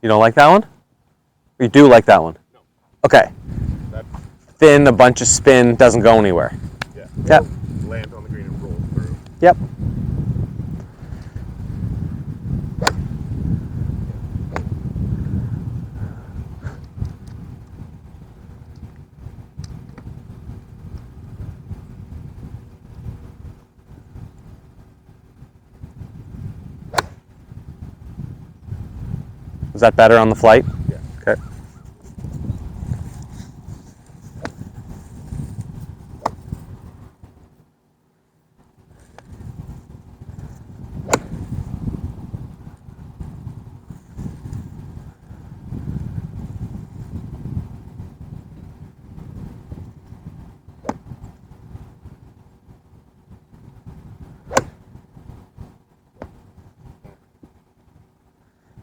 You don't like that one? Or you do like that one? No. Okay. That's, Thin, a bunch of spin, doesn't go anywhere. yeah. Yep. Lands on the green and rolls through. Yep. Is that better on the flight? Yeah. Okay.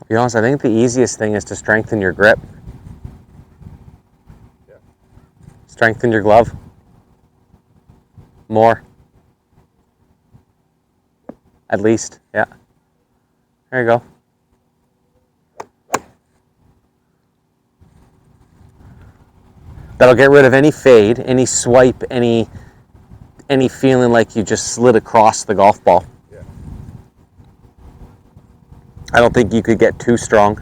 To be honest, I think the easiest thing is to strengthen your grip. Yeah. Strengthen your glove. More. At least, yeah. There you go. That'll get rid of any fade, any swipe, any feeling like you just slid across the golf ball. Yeah. I don't think you could get too strong.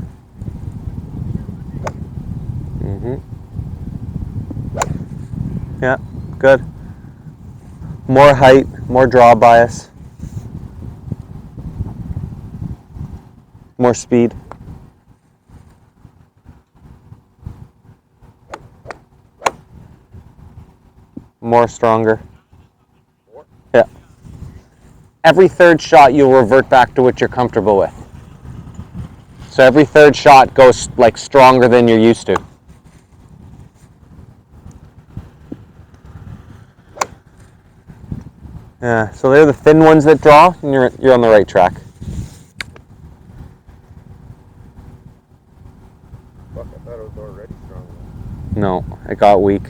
Yeah, good. More height, more draw bias. More speed. More stronger. More. Yeah. Every third shot you'll revert back to what you're comfortable with. So every third shot goes like stronger than you're used to. Yeah, so they're the thin ones that draw, and you're on the right track. Fuck, I thought it was already strong. No, it got weak.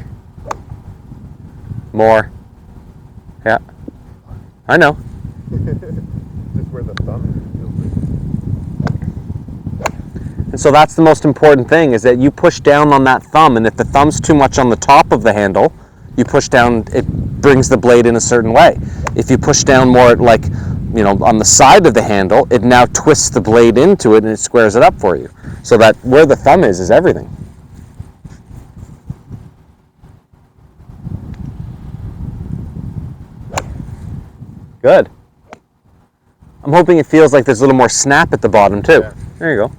More. Yeah. I know. Just where the thumb feels it. And so that's the most important thing, is that you push down on that thumb, and if the thumb's too much on the top of the handle, you push down, it brings the blade in a certain way. If you push down more like, on the side of the handle, it now twists the blade into it and it squares it up for you. So that where the thumb is everything. Good. I'm hoping it feels like there's a little more snap at the bottom too. Yeah. There you go.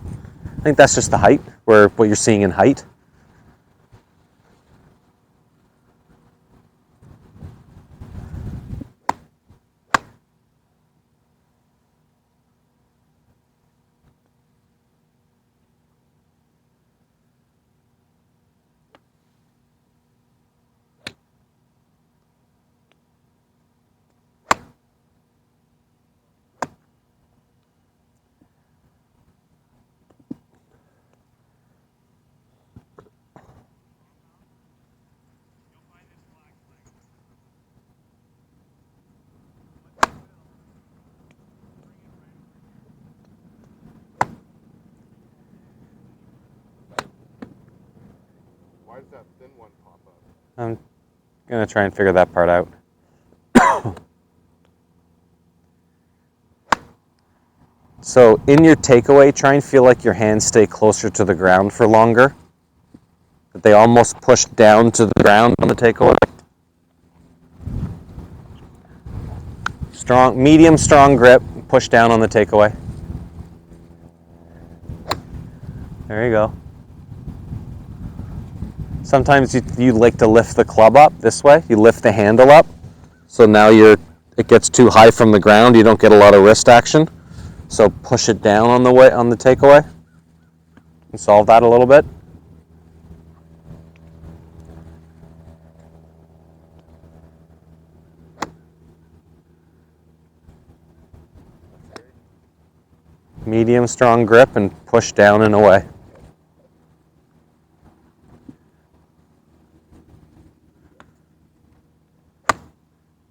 I think that's just the height, what you're seeing in height. Why does that thin one pop up? I'm gonna try and figure that part out. So in your takeaway, try and feel like your hands stay closer to the ground for longer. That they almost push down to the ground on the takeaway. Medium strong grip, push down on the takeaway. There you go. Sometimes you like to lift the club up this way. You lift the handle up, so now it gets too high from the ground. You don't get a lot of wrist action. So push it down on the takeaway and solve that a little bit. Medium strong grip and push down and away.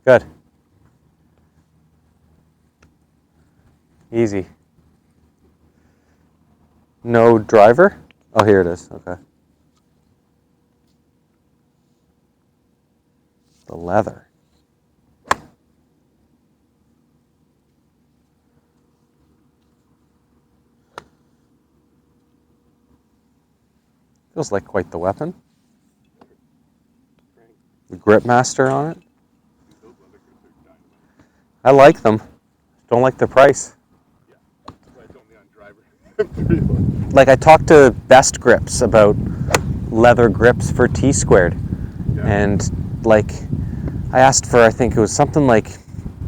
Good. Easy. No driver? Oh, here it is. Okay. The leather. Feels like quite the weapon. The grip master on it. Those leather grips are dynamite. I like them. Don't like the price. Yeah. That's why it's only on driver. Like I talked to Best Grips about leather grips for T squared. Yeah. And like I asked for, I think it was something like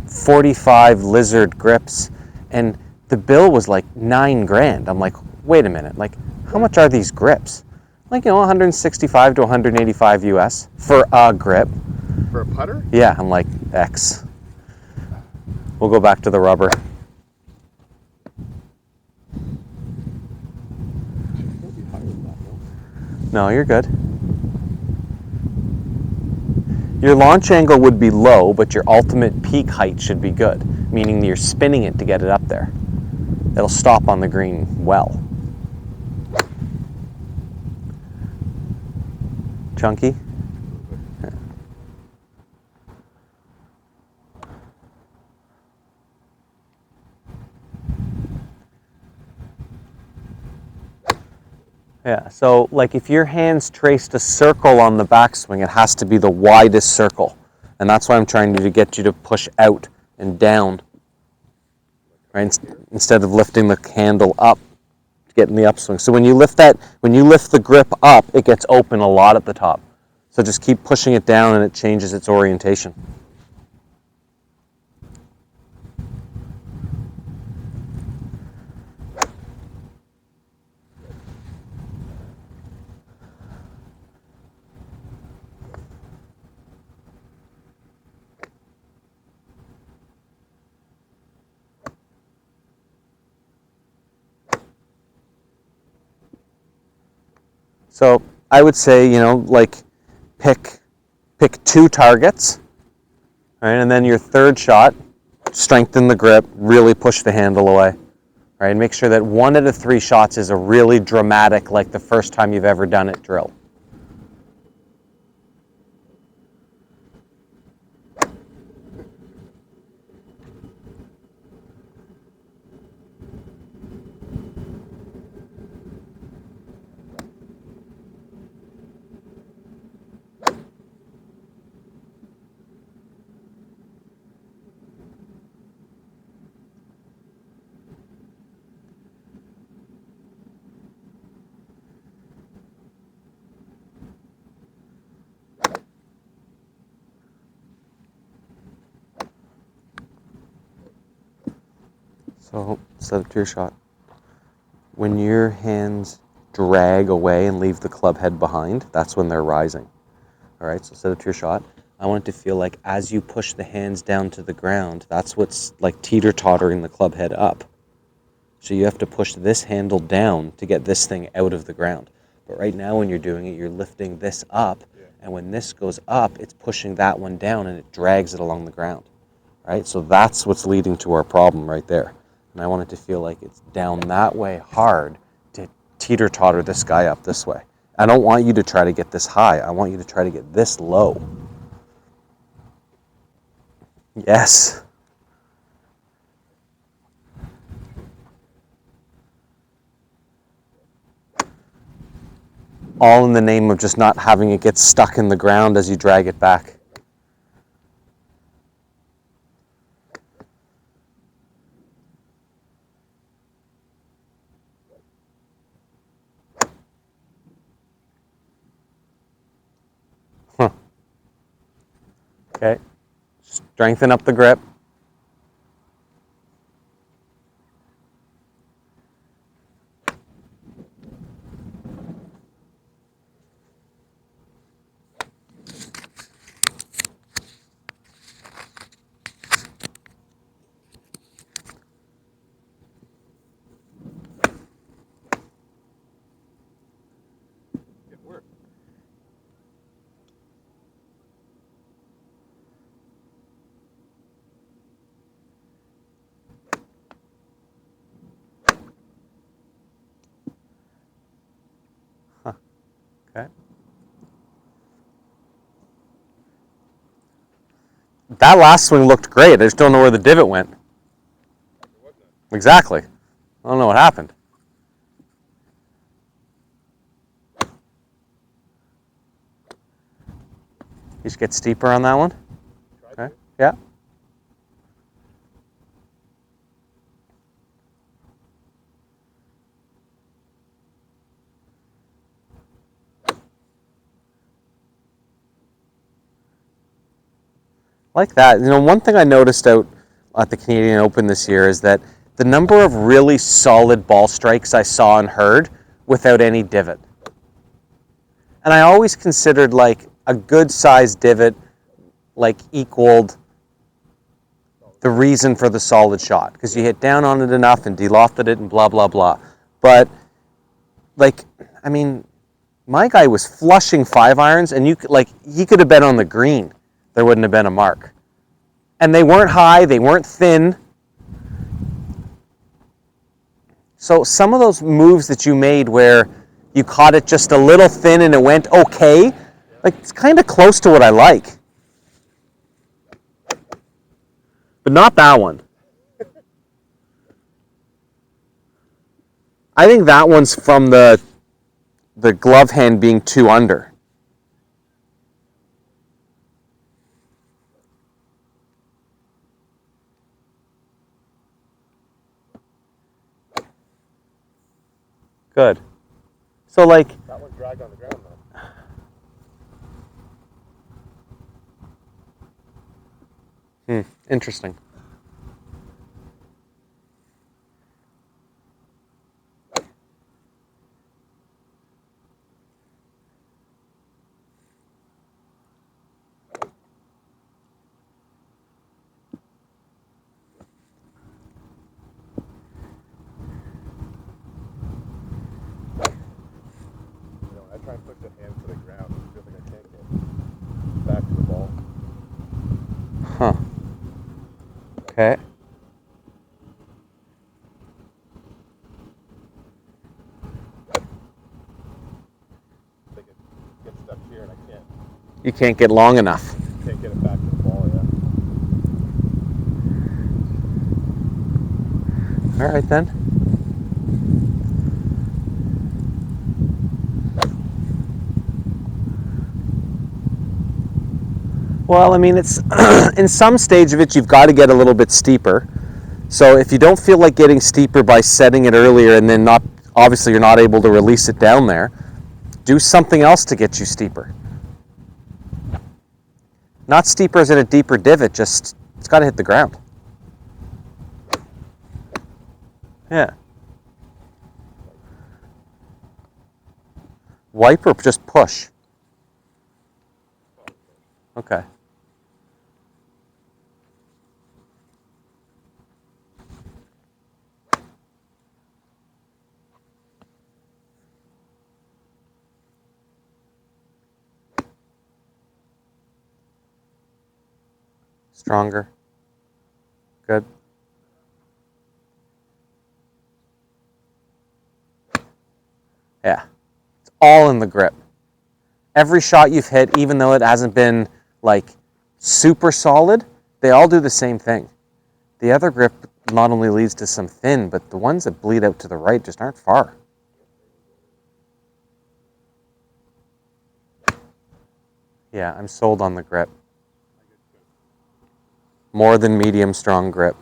45 lizard grips, and the bill was like $9,000. I'm like, wait a minute, like how much are these grips? Like, 165 to 185 US for a grip. For a putter? Yeah, I'm like, X. We'll go back to the rubber. Should be higher than that, No, no? you're good. Your launch angle would be low, but your ultimate peak height should be good, meaning you're spinning it to get it up there. It'll stop on the green well. Chunky? Yeah, so like if your hands traced a circle on the backswing, it has to be the widest circle. And that's why I'm trying to get you to push out and down, right? Instead of lifting the handle up to get in the upswing. So when you lift the grip up, it gets open a lot at the top. So just keep pushing it down and it changes its orientation. So I would say, like pick 2 targets, right? And then your third shot, strengthen the grip, really push the handle away, right? And make sure that 1 out of 3 shots is a really dramatic, like the first time you've ever done it drill. So set it to your shot. When your hands drag away and leave the club head behind, that's when they're rising. All right, so set it to your shot. I want it to feel like as you push the hands down to the ground, that's what's like teeter-tottering the club head up. So you have to push this handle down to get this thing out of the ground. But right now when you're doing it, you're lifting this up, and when this goes up, it's pushing that one down and it drags it along the ground. Right? So that's what's leading to our problem right there. And I want it to feel like it's down that way hard to teeter-totter this guy up this way. I don't want you to try to get this high. I want you to try to get this low. Yes. All in the name of just not having it get stuck in the ground as you drag it back. Huh. Okay. Strengthen up the grip. Good work. Okay. That last swing looked great. I just don't know where the divot went. Exactly. I don't know what happened. You just get steeper on that one? Okay. Yeah. Like that. You know, one thing I noticed out at the Canadian Open this year is that the number of really solid ball strikes I saw and heard without any divot. And I always considered like a good sized divot like equaled the reason for the solid shot, because you hit down on it enough and delofted it and blah blah blah. But like, I mean, my guy was flushing 5-irons, and he could have been on the green. There wouldn't have been a mark. And they weren't high, they weren't thin. So some of those moves that you made where you caught it just a little thin and it went okay, like it's kind of close to what I like. But not that one. I think that one's from the glove hand being 2 under. Good. So like... That one dragged on the ground though. Interesting. I try and push the hand to the ground. I feel like I can't get back to the ball. Huh. Okay. Like it gets stuck here and I can't. You can't get long enough. Can't get it back to the ball, yeah. All right then. Well, I mean, it's in some stage of it, you've got to get a little bit steeper. So if you don't feel like getting steeper by setting it earlier and then obviously you're not able to release it down there, do something else to get you steeper. Not steeper as in a deeper divot, just it's got to hit the ground. Yeah. Wipe or just push? Okay. Stronger. Good. Yeah. It's all in the grip. Every shot you've hit, even though it hasn't been like super solid, they all do the same thing. The other grip not only leads to some thin, but the ones that bleed out to the right just aren't far. Yeah, I'm sold on the grip. More than medium strong grip.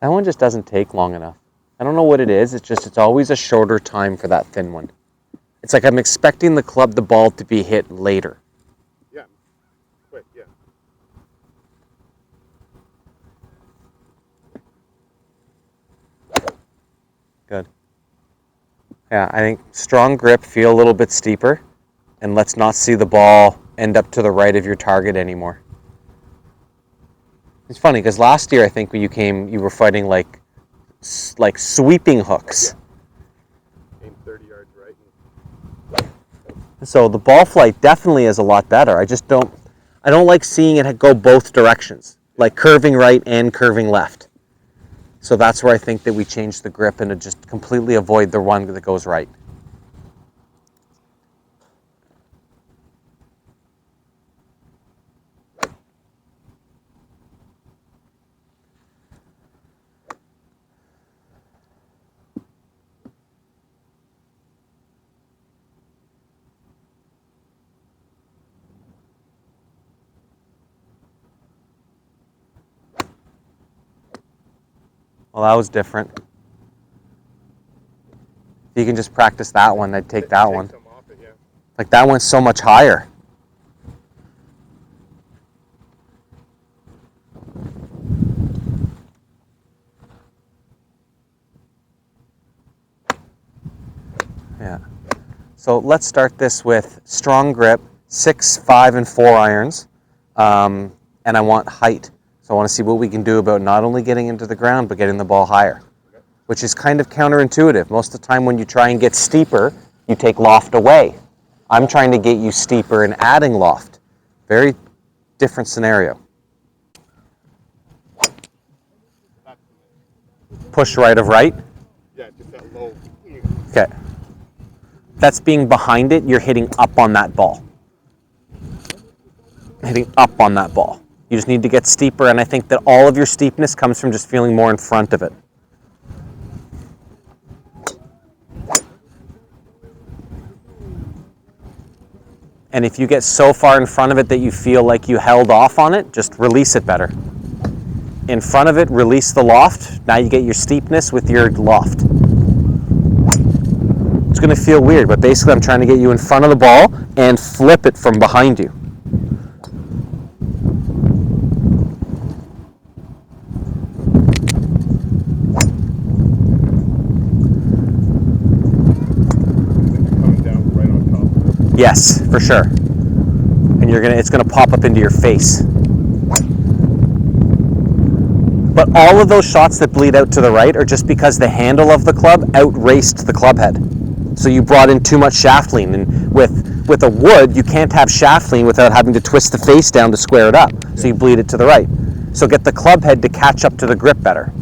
That one just doesn't take long enough. I don't know what it is. It's always a shorter time for that thin one. It's like I'm expecting the ball to be hit later. Yeah. Quick, yeah. Good. Yeah, I think strong grip, feel a little bit steeper, and let's not see the ball end up to the right of your target anymore. It's funny because last year I think when you came, you were fighting like sweeping hooks. Yeah. Aim 30 yards right. So the ball flight definitely is a lot better. I don't like seeing it go both directions, like curving right and curving left. So that's where I think that we change the grip and to just completely avoid the one that goes right. Well, that was different. If you can just practice that one, I'd take that one. Some off it, yeah. Like that one's so much higher. Yeah. So let's start this with strong grip, 6, 5, and 4 irons, and I want height. So I want to see what we can do about not only getting into the ground, but getting the ball higher, which is kind of counterintuitive. Most of the time when you try and get steeper, you take loft away. I'm trying to get you steeper and adding loft. Very different scenario. Push right of right. Yeah, just that low. Okay. That's being behind it, you're hitting up on that ball. Hitting up on that ball. You just need to get steeper, and I think that all of your steepness comes from just feeling more in front of it. And if you get so far in front of it that you feel like you held off on it, just release it better. In front of it, release the loft. Now you get your steepness with your loft. It's going to feel weird, but basically I'm trying to get you in front of the ball and flip it from behind you. Coming down right on top. Yes, for sure. And it's gonna pop up into your face. But all of those shots that bleed out to the right are just because the handle of the club outraced the club head. So you brought in too much shaft lean, and with a wood, you can't have shaft lean without having to twist the face down to square it up. So you bleed it to the right. So get the club head to catch up to the grip better.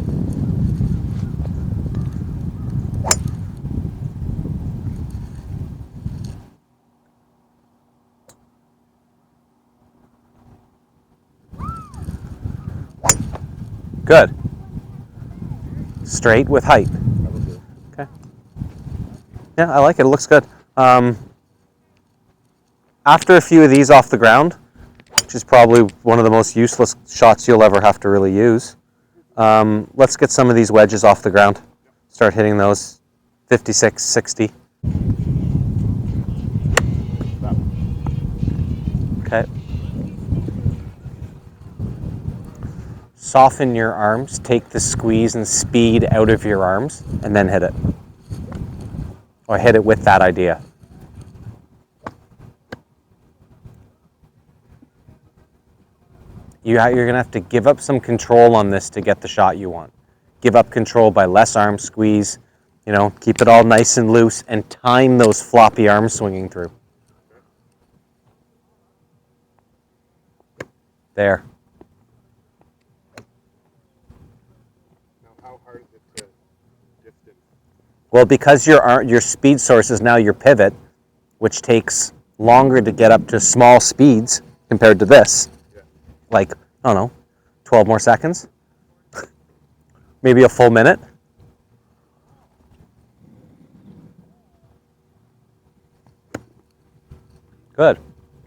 Good. Straight with height. Okay. Yeah, I like it. It looks good. After a few of these off the ground, which is probably one of the most useless shots you'll ever have to really use, let's get some of these wedges off the ground. Start hitting those 56, 60. Okay. Soften your arms, take the squeeze and speed out of your arms, and then hit it. Or hit it with that idea. You're going to have to give up some control on this to get the shot you want. Give up control by less arm squeeze, keep it all nice and loose, and time those floppy arms swinging through. There. How hard is it to distance? Well, because your speed source is now your pivot, which takes longer to get up to small speeds compared to this, like, I don't know, 12 more seconds, maybe a full minute. Good.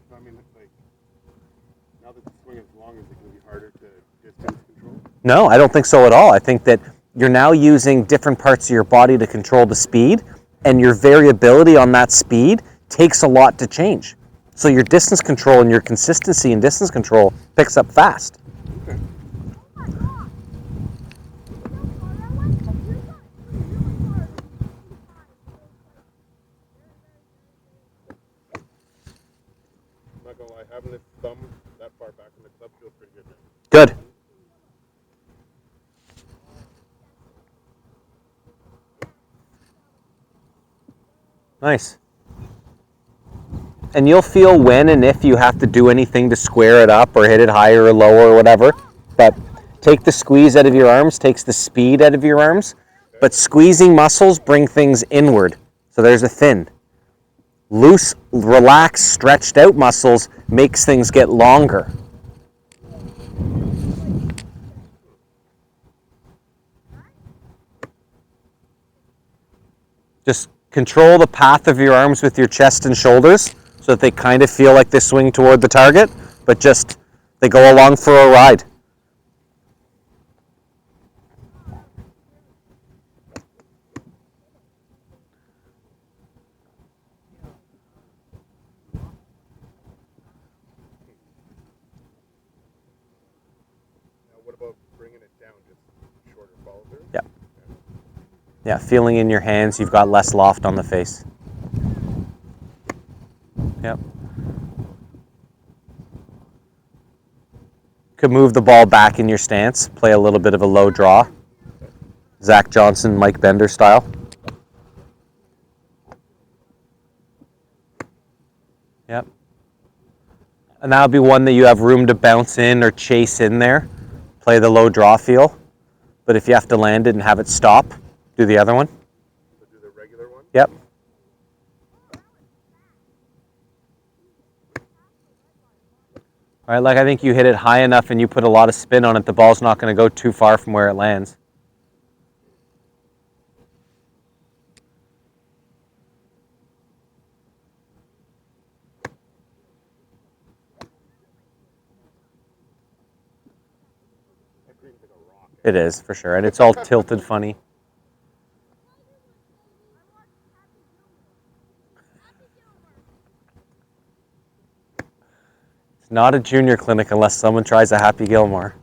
So, I mean, like, now that the swing is long, is it going to be harder to distance control? No, I don't think so at all. I think that you're now using different parts of your body to control the speed, and your variability on that speed takes a lot to change. So your distance control and your consistency in distance control picks up fast. Okay. not gonna lie, having this thumb that far back in the club feels pretty good now. Good. Nice. And you'll feel when and if you have to do anything to square it up or hit it higher or lower or whatever. But take the squeeze out of your arms, takes the speed out of your arms. But squeezing muscles bring things inward. So there's a thin. Loose, relaxed, stretched out muscles makes things get longer. Just control the path of your arms with your chest and shoulders so that they kind of feel like they swing toward the target, but just they go along for a ride. Now, what about bringing it down, just shorter follow through? Yeah. Yeah, feeling in your hands, you've got less loft on the face. Yep. Could move the ball back in your stance, play a little bit of a low draw. Zach Johnson, Mike Bender style. Yep. And that'll be one that you have room to bounce in or chase in there. Play the low draw feel. But if you have to land it and have it stop, do the other one. So do the regular one? Yep. All right, like I think you hit it high enough and you put a lot of spin on it, the ball's not going to go too far from where it lands. That green's like a rock. It is, for sure. And it's all tilted funny. It's not a junior clinic unless someone tries a Happy Gilmore.